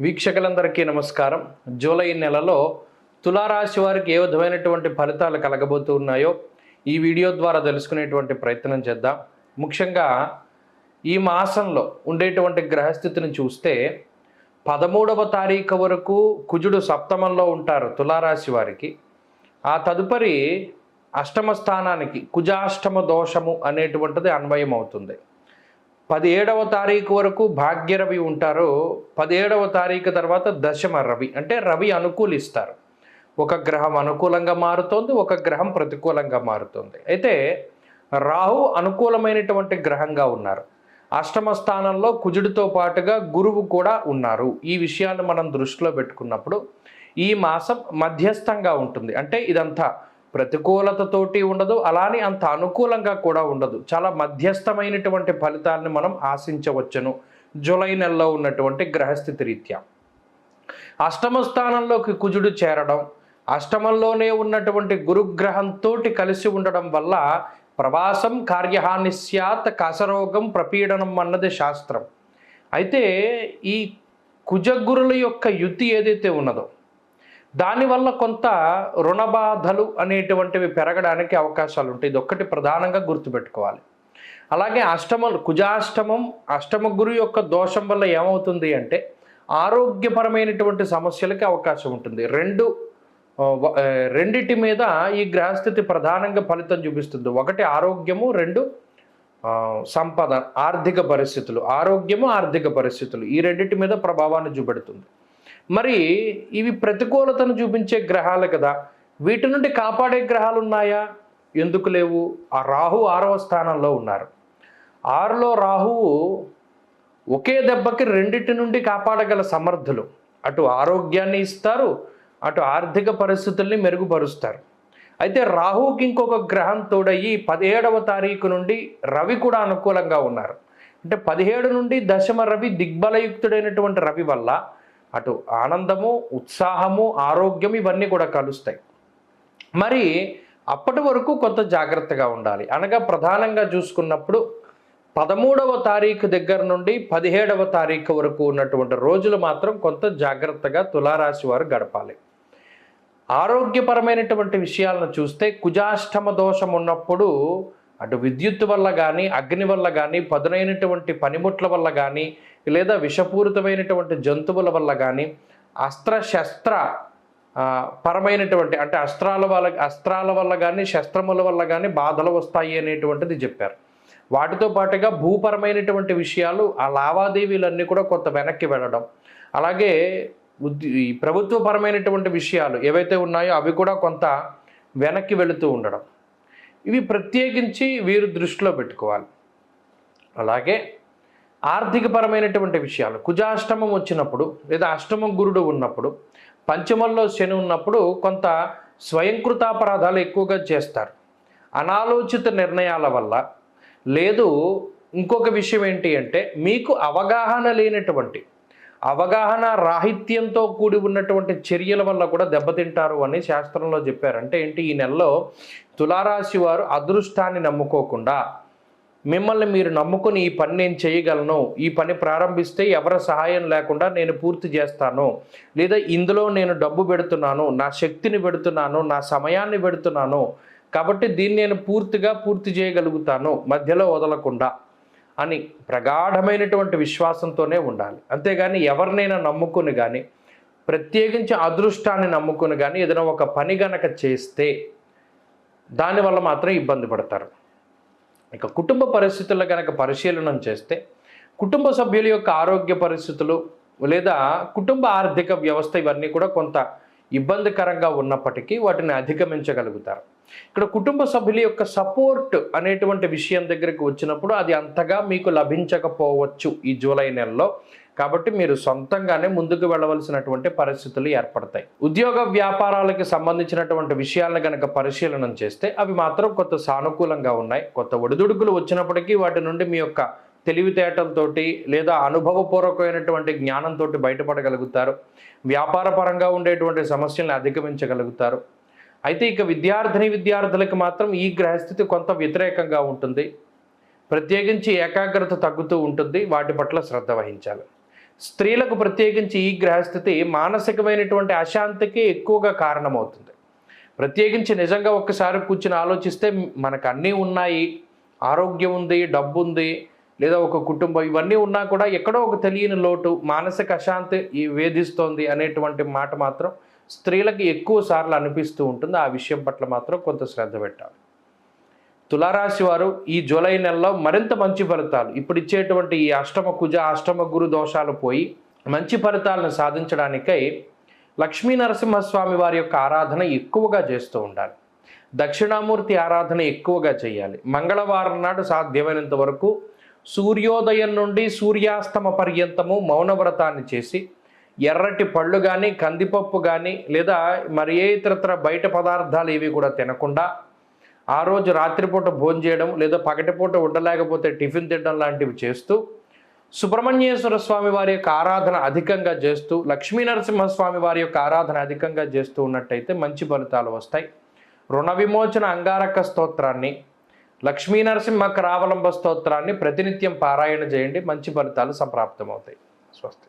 వీక్షకులందరికీ నమస్కారం. జూలై నెలలో తులారాశి వారికి ఏ విధమైనటువంటి ఫలితాలు కలగబోతున్నాయో ఈ వీడియో ద్వారా తెలుసుకునేటువంటి ప్రయత్నం చేద్దాం. ముఖ్యంగా ఈ మాసంలో ఉండేటువంటి గ్రహస్థితిని చూస్తే 13వ తారీఖు వరకు కుజుడు సప్తమంలో ఉంటారు తులారాశి వారికి. ఆ తదుపరి అష్టమ స్థానానికి కుజాష్టమ దోషము అనేటువంటిది అన్వయం అవుతుంది. 17వ తారీఖు వరకు భాగ్యరవి ఉంటారు. 17వ తారీఖు తర్వాత దశమ రవి, అంటే రవి అనుకూలిస్తారు. ఒక గ్రహం అనుకూలంగా మారుతోంది, ఒక గ్రహం ప్రతికూలంగా మారుతుంది. అయితే రాహు అనుకూలమైనటువంటి గ్రహంగా ఉన్నారు. అష్టమ స్థానంలో కుజుడితో పాటుగా గురువు కూడా ఉన్నారు. ఈ విషయాన్ని మనం దృష్టిలో పెట్టుకున్నప్పుడు ఈ మాసం మధ్యస్థంగా ఉంటుంది. అంటే ఇదంతా ప్రతికూలతతోటి ఉండదు, అలానే అంత అనుకూలంగా కూడా ఉండదు. చాలా మధ్యస్థమైనటువంటి ఫలితాలను మనం ఆశించవచ్చును జూలై నెలలో ఉన్నటువంటి గ్రహస్థితి రీత్యా. అష్టమ స్థానంలోకి కుజుడు చేరడం, అష్టమంలోనే ఉన్నటువంటి గురుగ్రహంతో కలిసి ఉండడం వల్ల ప్రవాసం కార్యహాని స్యాత్, కసరోగం ప్రపీడనం అన్నది శాస్త్రం. అయితే ఈ కుజగురుల యొక్క యుతి ఏదైతే ఉన్నదో దానివల్ల కొంత రుణబాధలు అనేటువంటివి పెరగడానికి అవకాశాలు ఉంటాయి. ఇది ఒక్కటి ప్రధానంగా గుర్తుపెట్టుకోవాలి. అలాగే కుజాష్టమం అష్టమ గురు యొక్క దోషం వల్ల ఏమవుతుంది అంటే ఆరోగ్యపరమైనటువంటి సమస్యలకి అవకాశం ఉంటుంది. రెండిటి మీద ఈ గ్రహస్థితి ప్రధానంగా ఫలితం చూపిస్తుంది. ఒకటి ఆరోగ్యము, రెండు సంపద, ఆర్థిక పరిస్థితులు. ఆరోగ్యము, ఆర్థిక పరిస్థితులు ఈ రెండింటి మీద ప్రభావాన్ని చూపెడుతుంది. మరి ఇవి ప్రతికూలతను చూపించే గ్రహాలు కదా, వీటి నుండి కాపాడే గ్రహాలు ఉన్నాయా? ఎందుకు లేవు? ఆ రాహు 6వ స్థానంలో ఉన్నారు. 6లో రాహువు ఒకే దెబ్బకి రెండిటి నుండి కాపాడగల సమర్థులు. అటు ఆరోగ్యాన్ని ఇస్తారు, అటు ఆర్థిక పరిస్థితుల్ని మెరుగుపరుస్తారు. అయితే రాహుకి ఇంకొక గ్రహం తోడయ్యి 17వ తారీఖు నుండి రవి కూడా అనుకూలంగా ఉన్నారు. అంటే 17 నుండి దశమ రవి దిగ్బలయుక్తుడైనటువంటి రవి వల్ల అటు ఆనందము, ఉత్సాహము, ఆరోగ్యం ఇవన్నీ కూడా కలుస్తాయి. మరి అప్పటి వరకు కొంత జాగ్రత్తగా ఉండాలి. అనగా ప్రధానంగా చూసుకున్నప్పుడు 13వ తారీఖు దగ్గర నుండి 17వ తారీఖు వరకు ఉన్నటువంటి రోజులు మాత్రం కొంత జాగ్రత్తగా తులారాశి వారు గడపాలి. ఆరోగ్యపరమైనటువంటి విషయాలను చూస్తే కుజాష్టమ దోషం ఉన్నప్పుడు అటు విద్యుత్ వల్ల కానీ, అగ్ని వల్ల కానీ, పదునైనటువంటి పనిముట్ల వల్ల కానీ, లేదా విషపూరితమైనటువంటి జంతువుల వల్ల కానీ, అస్త్రశస్త్ర పరమైనటువంటి అంటే అస్త్రాల వల్ల కానీ, శస్త్రముల వల్ల కానీ బాధలు వస్తాయి అనేటువంటిది చెప్పారు. వాటితో పాటుగా భూపరమైనటువంటి విషయాలు, ఆ లావాదేవీలన్నీ కూడా కొంత వెనక్కి వెళ్ళడం, అలాగే ఈ ప్రభుత్వపరమైనటువంటి విషయాలు ఏవైతే ఉన్నాయో అవి కూడా కొంత వెనక్కి వెళుతూ ఉండడం, ఇవి ప్రత్యేకించి వీరు దృష్టిలో పెట్టుకోవాలి. అలాగే ఆర్థికపరమైనటువంటి విషయాలు, కుజాష్టమం వచ్చినప్పుడు లేదా అష్టమం గురుడు ఉన్నప్పుడు, పంచమంలో శని ఉన్నప్పుడు కొంత స్వయంకృతాపరాధాలు ఎక్కువగా చేస్తారు. అనాలోచిత నిర్ణయాల వల్ల, లేదు ఇంకొక విషయం ఏంటి అంటే మీకు అవగాహన రాహిత్యంతో కూడి ఉన్నటువంటి చర్యల వల్ల కూడా దెబ్బతింటారు అని శాస్త్రంలో చెప్పారు. అంటే ఏంటి, ఈ నెలలో తులారాశి వారు అదృష్టాన్ని నమ్ముకోకుండా మిమ్మల్ని మీరు నమ్ముకుని ఈ పని నేను చేయగలను, ఈ పని ప్రారంభిస్తే ఎవరి సహాయం లేకుండా నేను పూర్తి చేస్తాను, లేదా ఇందులో నేను డబ్బు పెడుతున్నాను, నా శక్తిని పెడుతున్నాను, నా సమయాన్ని పెడుతున్నాను, కాబట్టి దీన్ని నేను పూర్తి చేయగలుగుతాను మధ్యలో వదలకుండా అని ప్రగాఢమైనటువంటి విశ్వాసంతోనే ఉండాలి. అంతేగాని ఎవరినైనా నమ్ముకుని కానీ, ప్రత్యేకించి అదృష్టాన్ని నమ్ముకుని కానీ ఏదైనా ఒక పని గనక చేస్తే దానివల్ల మాత్రం ఇబ్బంది పడతారు. ఇక కుటుంబ పరిస్థితుల్లో కనుక పరిశీలనం చేస్తే కుటుంబ సభ్యుల యొక్క ఆరోగ్య పరిస్థితులు లేదా కుటుంబ ఆర్థిక వ్యవస్థ ఇవన్నీ కూడా కొంత ఇబ్బందికరంగా ఉన్నప్పటికీ వాటిని అధిగమించగలుగుతారు. ఇక్కడ కుటుంబ సభ్యుల యొక్క సపోర్ట్ అనేటువంటి విషయం దగ్గరికి వచ్చినప్పుడు అది అంతగా మీకు లభించకపోవచ్చు ఈ జూలై నెలలో. కాబట్టి మీరు సొంతంగానే ముందుకు వెళ్ళవలసినటువంటి పరిస్థితులు ఏర్పడతాయి. ఉద్యోగ వ్యాపారాలకు సంబంధించినటువంటి విషయాలను కనుక పరిశీలన చేస్తే అవి మాత్రం కొంత సానుకూలంగా ఉన్నాయి. కొత్త ఒడిదుడుకులు వచ్చినప్పటికీ వాటి నుండి మీ యొక్క తెలివితేటలతోటి లేదా అనుభవపూర్వకమైనటువంటి జ్ఞానంతో బయటపడగలుగుతారు. వ్యాపార పరంగా ఉండేటువంటి సమస్యలను అధిగమించగలుగుతారు. అయితే ఇక విద్యార్థులకు మాత్రం ఈ గ్రహస్థితి కొంత వ్యతిరేకంగా ఉంటుంది. ప్రత్యేకించి ఏకాగ్రత తగ్గుతూ ఉంటుంది. వాటి పట్ల శ్రద్ధ వహించాలి. స్త్రీలకు ప్రత్యేకించి ఈ గ్రహస్థితి మానసికమైనటువంటి అశాంతికి ఎక్కువగా కారణమవుతుంది. ప్రత్యేకించి నిజంగా ఒక్కసారి కూర్చుని ఆలోచిస్తే మనకు అన్నీ ఉన్నాయి, ఆరోగ్యం ఉంది, డబ్బు ఉంది, లేదా ఒక కుటుంబం, ఇవన్నీ ఉన్నా కూడా ఎక్కడో ఒక తెలియని లోటు, మానసిక అశాంతి వేధిస్తోంది అనేటువంటి మాట మాత్రం స్త్రీలకి ఎక్కువ సార్లు అనిపిస్తూ ఉంటుంది. ఆ విషయం పట్ల మాత్రం కొంత శ్రద్ధ పెట్టాలి. తులారాశి వారు ఈ జూలై నెలలో మరింత మంచి ఫలితాలు, ఇప్పుడు ఇచ్చేటువంటి ఈ అష్టమ కుజ అష్టమ గురు దోషాలు పోయి మంచి ఫలితాలను సాధించడానికై లక్ష్మీ నరసింహస్వామి వారి యొక్క ఆరాధన ఎక్కువగా చేస్తూ ఉండాలి. దక్షిణామూర్తి ఆరాధన ఎక్కువగా చేయాలి. మంగళవారం నాడు సాధ్యమైనంత వరకు సూర్యోదయం నుండి సూర్యాస్తమ పర్యంతము మౌనవ్రతాన్ని చేసి ఎర్రటి పళ్ళు కానీ, కందిపప్పు కానీ, లేదా మరి ఏ ఇతరత్ర బయట పదార్థాలు ఏవి కూడా తినకుండా ఆ రోజు రాత్రిపూట భోజనం చేయడం, లేదా పగటిపూట ఉండలేకపోతే టిఫిన్ తినడం లాంటివి చేస్తూ సుబ్రహ్మణ్యేశ్వర స్వామి వారి యొక్క ఆరాధన అధికంగా చేస్తూ, లక్ష్మీ నరసింహస్వామి వారి యొక్క ఆరాధన అధికంగా చేస్తూ ఉన్నట్టయితే మంచి ఫలితాలు వస్తాయి. రుణ విమోచన అంగారక స్తోత్రాన్ని, లక్ష్మీ నరసింహ కరావలంబ స్తోత్రాన్ని ప్రతినిత్యం పారాయణ చేయండి. మంచి ఫలితాలు సంప్రాప్తమవుతాయి. స్వస్తి.